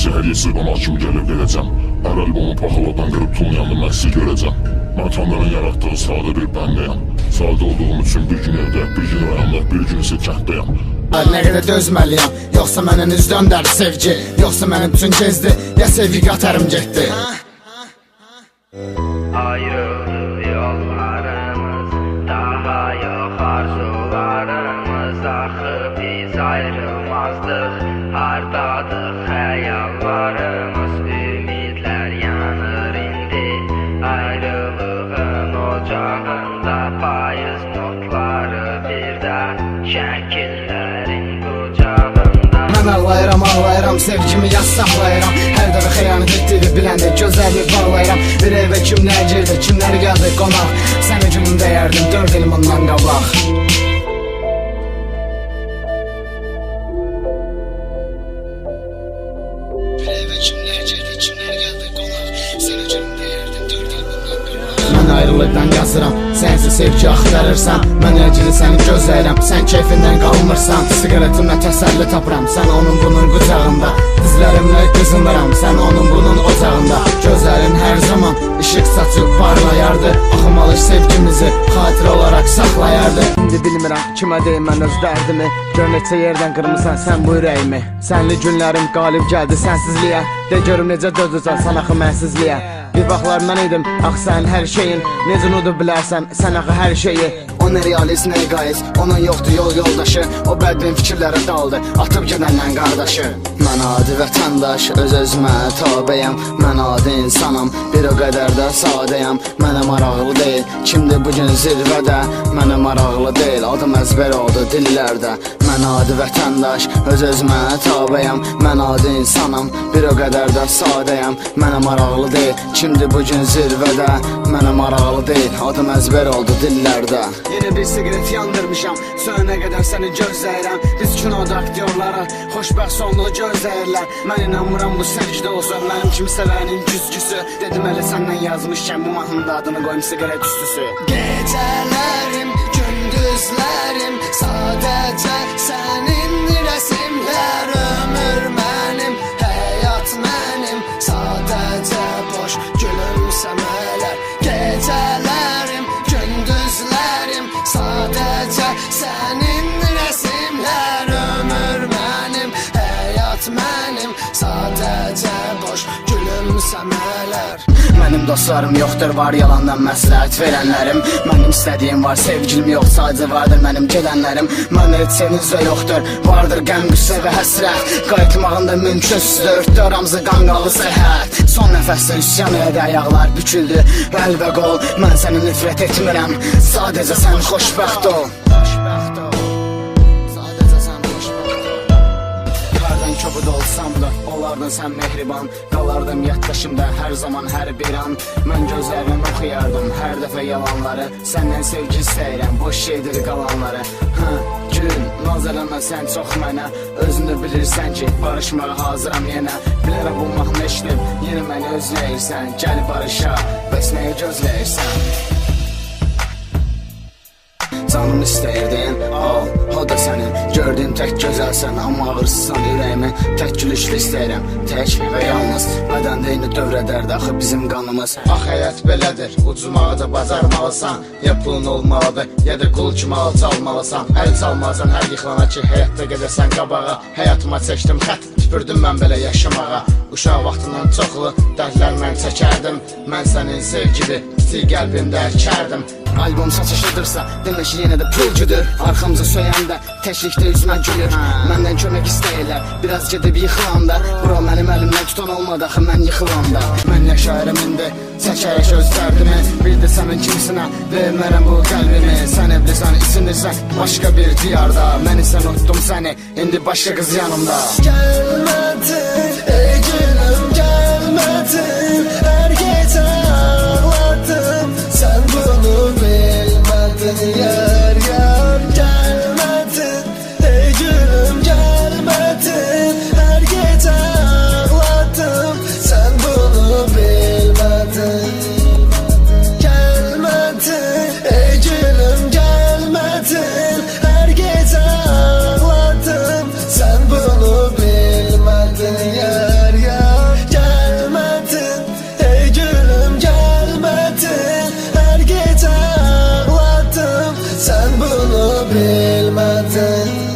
səhər yesirqana kimi gəlib gedəcəm. Hər albomu paxaladan qırıb tulmayanı mən sizi görəcəm. Mən Tanrının yaratdığı sadə bir bəndəyəm. Sadə olduğum üçün bir gün evdə, bir gün rayonda, bir gün isə kənddəyəm. Nə qədər dözməliyəm, yoxsa mənə üz döndər sevgi, yoxsa mənim üçün gezdi, ya sevgi qatarım getdi. Ayrıldı yollarımız, daha yok arzularımız. Axı biz ayrılmazdık, hardadık xəyallarımız. Ümidlər yanır indi, ayrılığın ocağında. Payız notları bir də şəkillərin qucağında. Mən ağlayıram, sevgimi yaz saxlayıram. Hər dəfə xəyanət etdiyini biləndə gözlərimi bağlayıram. Bir evə kimlər girdi, kimlər gəldi qonaq. Sənə günüm dəyərdim 4 il bundan qabaq. Bir evə kimlər girdi, kimlər gəldi qonaq. Sənə günüm dəyərdim 4 il bundan qabaq. Mən ayrılıqdan yazıram, sənsə sevgi axtarırsan. Mən əcili səni gözləyirəm, sən keyfindən qalmırsan. Siqaretimlə təsəlli tapıram, sən onun bunun qucağında. Dizlərimlə qızınıram, sən onun bunun ocağında. Gözlərin hər zaman işıq saçıb parlayardı. Axımalı sevgimizi xatirə olaraq saxlayardı. İndi bilmirəm kimə deyim mən öz dərdimi. Gör neçə yerdən qırmısan sən bu ürəyimi. Sənli günlərim qalib gəldi sənsizliyə. De görüm necə dözürsən sən axı mənsizliyə. Bir vaxtlar mən idim, axı sən hər şeyin. Necə unudu bilərsən, sən axı hər şeyi. O nə realist, nə egoist, onun yoxdur yol yoldaşı. O bədbin fikirlərə daldı, atıb gedəndən qardaşı. Mən adi vətəndaş, öz-özümə tabəyəm. Mən adi insanam, bir o qədər də sadəyəm. Mənə maraqlı deyil, kimdir bugün zirvədə. Mənə maraqlı deyil, adım əzbər oldu dillərdə. Mən adi vətəndaş, öz-özümə tabəyəm. Mən adi insanam, bir o qədər də sadəyəm. Mənə maraqlı deyil, kimdir bugün zirvədə. Mənə maraqlı deyil, adım əzbər oldu dillərdə. Yeni bir sigaret yandırmışam, sönənə qədər səni gözləyirəm. Biz kinoda aktyorlara xoşbəxt sonluğu gözləyirlər. Mən inanmıram bu sərcdə olsun, mənim kimi sevənin güzgüsü. Dedim elə səndən yazmışkən bu mahnında adını qoyum sigaret üstüsü. Gecələrim, gündüzlərim, sadəcə sənin rəsimlər. Ömür mənim, həyat mənim, sadəcə boş gülümsəmələr. Gecələrim, gündüzlərim, sadəcə sənin rəsimlər. Ömür mənim, həyat mənim, sadəcə boş gülümsəmələr. Mənim dostlarım yoxdur, var yalandan məsləhət verənlərim. Mənim istədiyim var, sevgilim yox, sadəcə vardır mənim gedənlərim. Mən heç senizdə yoxdur, vardır qəm, qüssə və həsrət. Qayıtmağında mümkünsüzdür, örtdü aramızı qanqalı səhət. Son nəfəsdə üsyan edə ayaqlar büküldü, əl və qol. Mən səni nifrət etmirəm, sadəcə sən xoşbəxt ol. Sadəcə sən xoşbəxt ol. Hardan köbud olsam da, olardın sən mehriban. Qalardım yaddaşımda hər zaman, hər bir an. Mən gözlərini oxuyardım hər dəfə yalanları. Səndən sevgi istəyirəm, boş şeydir qalanları. Gül, naz eləmə sən çox mənə. Özünü bilirsən ki, barışmağa hazıram yenə. Bilərəm bu mahnı eşidib, yenə məni özləyirsən. Gəl barışa, bəs nəyə gözləyirsən? Canım istəyirdin, al, o da sənin. Gördüyüm tək gözəlsən, amma ağırsızsan ürəyimi. Tək gülüşlü istəyirəm, tək və yalnız. Bədəndə eyni dövrədərdə axı bizim qanımız. Ax həyat belədir, ucuzmağı da bacarmalısan. Ya pulun olmalıdır, ya da qul kimi alçalmalısan. Əl çalmalısan hər yıxılana ki, həyatda gedəsən qabağa. Həyatıma çəkdim xət, tüpürdüm mən belə yaşamağa. Uşaq vaxtından çoxlu dərdlər mən çəkərdim. Mən sənin sevgili, kiçik qəlbimdə əkərdim. Albom satışıdırsa, demək ki yenə də pulcudur. Arxamıza söyəndə, təklikdə üzmə gülür. Məndən kömək istəyirlər, biraz gedib yıxılanda. Bura mənim əlimdən tutan olmadı axı mən yıxılanda. Mən yaşayırım indi, çəkərək öz dərdimi. Bir də sənin kimisinə vermərəm bu qəlbimi. Sən evlisən, isinirsən başqa bir diyarda. Mən isə unutdum səni, indi başqa qız yanımda. Gəlmədin, ey gülüm gəlmədin. Hər gecə ağladım, sən bunu bilmədin. Yar yar gəlmədin, ey gülüm gəlmədin. Hər gecə ağladım, sən bunu bilmədin. Gəlmədin, ey gülüm gəlmədin. Hər gecə ağladım, sən bunu bilmədin. Yar yar. bilmədim